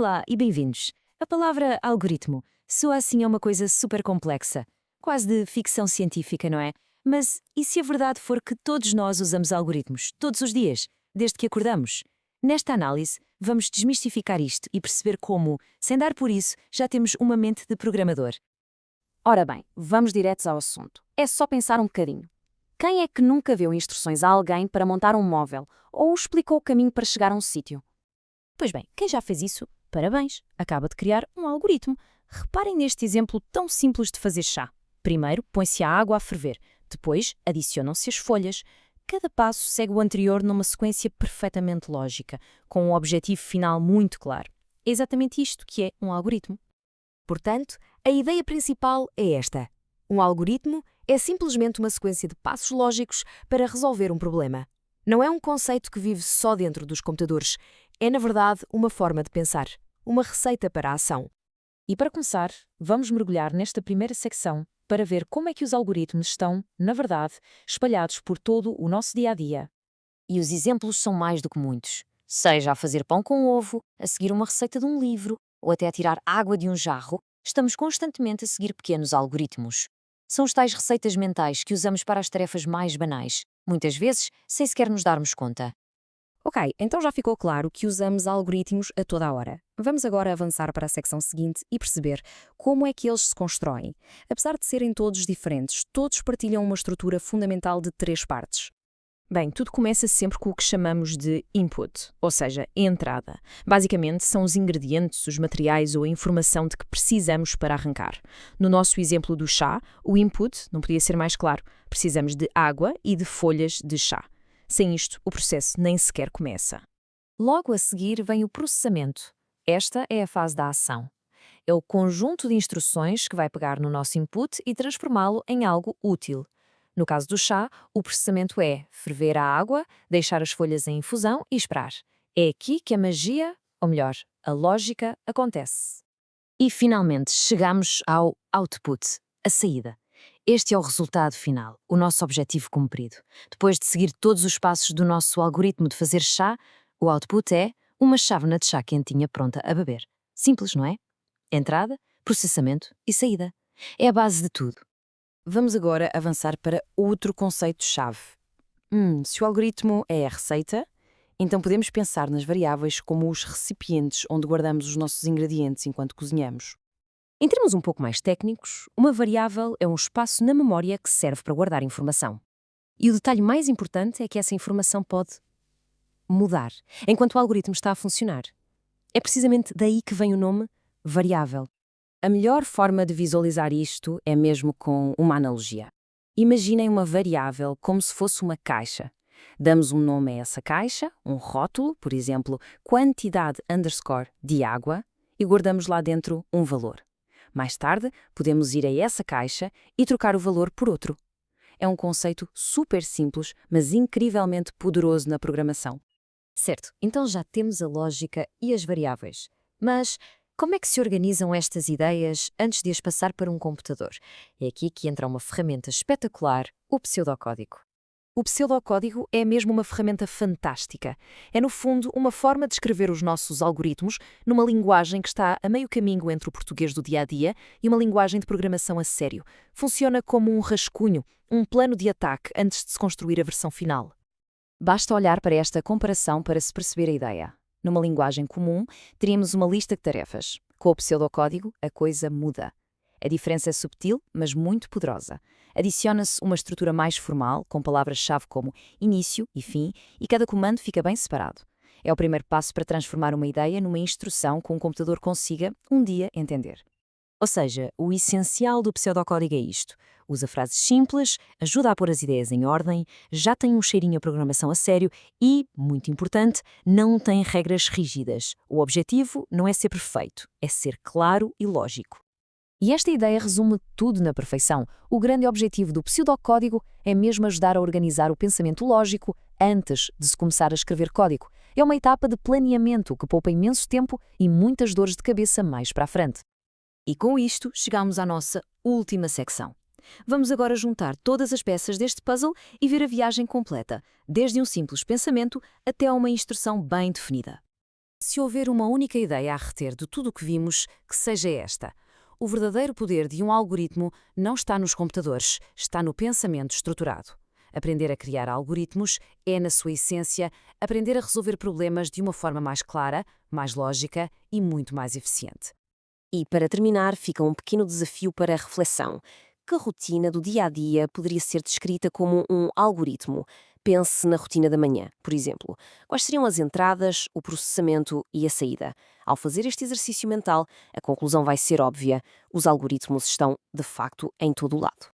Olá e bem-vindos. A palavra algoritmo soa assim a uma coisa super complexa, quase de ficção científica, não é? Mas e se a verdade for que todos nós usamos algoritmos, todos os dias, desde que acordamos? Nesta análise, vamos desmistificar isto e perceber como, sem dar por isso, já temos uma mente de programador. Ora bem, vamos diretos ao assunto. É só pensar um bocadinho. Quem é que nunca deu instruções a alguém para montar um móvel ou explicou o caminho para chegar a um sítio? Pois bem, quem já fez isso, parabéns, acaba de criar um algoritmo. Reparem neste exemplo tão simples de fazer chá. Primeiro, põe-se a água a ferver, depois adicionam-se as folhas. Cada passo segue o anterior numa sequência perfeitamente lógica, com um objetivo final muito claro. É exatamente isto que é um algoritmo. Portanto, a ideia principal é esta. Um algoritmo é simplesmente uma sequência de passos lógicos para resolver um problema. Não é um conceito que vive só dentro dos computadores. É, na verdade, uma forma de pensar, uma receita para a ação. E para começar, vamos mergulhar nesta primeira secção para ver como é que os algoritmos estão, na verdade, espalhados por todo o nosso dia-a-dia. E os exemplos são mais do que muitos. Seja a fazer pão com ovo, a seguir uma receita de um livro, ou até a tirar água de um jarro, estamos constantemente a seguir pequenos algoritmos. São os tais receitas mentais que usamos para as tarefas mais banais, muitas vezes sem sequer nos darmos conta. Ok, então já ficou claro que usamos algoritmos a toda a hora. Vamos agora avançar para a secção seguinte e perceber como é que eles se constroem. Apesar de serem todos diferentes, todos partilham uma estrutura fundamental de 3 partes. Bem, tudo começa sempre com o que chamamos de input, ou seja, entrada. Basicamente, são os ingredientes, os materiais ou a informação de que precisamos para arrancar. No nosso exemplo do chá, o input, não podia ser mais claro, precisamos de água e de folhas de chá. Sem isto, o processo nem sequer começa. Logo a seguir vem o processamento. Esta é a fase da ação. É o conjunto de instruções que vai pegar no nosso input e transformá-lo em algo útil. No caso do chá, o processamento é ferver a água, deixar as folhas em infusão e esperar. É aqui que a magia, ou melhor, a lógica, acontece. E finalmente chegamos ao output, a saída. Este é o resultado final, o nosso objetivo cumprido. Depois de seguir todos os passos do nosso algoritmo de fazer chá, o output é uma chávena de chá quentinha pronta a beber. Simples, não é? Entrada, processamento e saída. É a base de tudo. Vamos agora avançar para outro conceito-chave. Se o algoritmo é a receita, então podemos pensar nas variáveis como os recipientes onde guardamos os nossos ingredientes enquanto cozinhamos. Em termos um pouco mais técnicos, uma variável é um espaço na memória que serve para guardar informação. E o detalhe mais importante é que essa informação pode mudar enquanto o algoritmo está a funcionar. É precisamente daí que vem o nome variável. A melhor forma de visualizar isto é mesmo com uma analogia. Imaginem uma variável como se fosse uma caixa. Damos um nome a essa caixa, um rótulo, por exemplo, quantidade underscore de água, e guardamos lá dentro um valor. Mais tarde, podemos ir a essa caixa e trocar o valor por outro. É um conceito super simples, mas incrivelmente poderoso na programação. Certo, então já temos a lógica e as variáveis. Mas como é que se organizam estas ideias antes de as passar para um computador? É aqui que entra uma ferramenta espetacular, o pseudocódigo. O pseudocódigo é mesmo uma ferramenta fantástica. É, no fundo, uma forma de escrever os nossos algoritmos numa linguagem que está a meio caminho entre o português do dia-a-dia e uma linguagem de programação a sério. Funciona como um rascunho, um plano de ataque antes de se construir a versão final. Basta olhar para esta comparação para se perceber a ideia. Numa linguagem comum, teríamos uma lista de tarefas. Com o pseudocódigo, a coisa muda. A diferença é subtil, mas muito poderosa. Adiciona-se uma estrutura mais formal, com palavras-chave como início e fim, e cada comando fica bem separado. É o primeiro passo para transformar uma ideia numa instrução que um computador consiga, um dia, entender. Ou seja, o essencial do pseudocódigo é isto. Usa frases simples, ajuda a pôr as ideias em ordem, já tem um cheirinho a programação a sério e, muito importante, não tem regras rígidas. O objetivo não é ser perfeito, é ser claro e lógico. E esta ideia resume tudo na perfeição. O grande objetivo do pseudocódigo é mesmo ajudar a organizar o pensamento lógico antes de se começar a escrever código. É uma etapa de planeamento que poupa imenso tempo e muitas dores de cabeça mais para a frente. E com isto, chegamos à nossa última secção. Vamos agora juntar todas as peças deste puzzle e ver a viagem completa, desde um simples pensamento até a uma instrução bem definida. Se houver uma única ideia a reter de tudo o que vimos, que seja esta: o verdadeiro poder de um algoritmo não está nos computadores, está no pensamento estruturado. Aprender a criar algoritmos é, na sua essência, aprender a resolver problemas de uma forma mais clara, mais lógica e muito mais eficiente. E, para terminar, fica um pequeno desafio para a reflexão. Que rotina do dia a dia poderia ser descrita como um algoritmo? Pense na rotina da manhã, por exemplo. Quais seriam as entradas, o processamento e a saída? Ao fazer este exercício mental, a conclusão vai ser óbvia: os algoritmos estão, de facto, em todo o lado.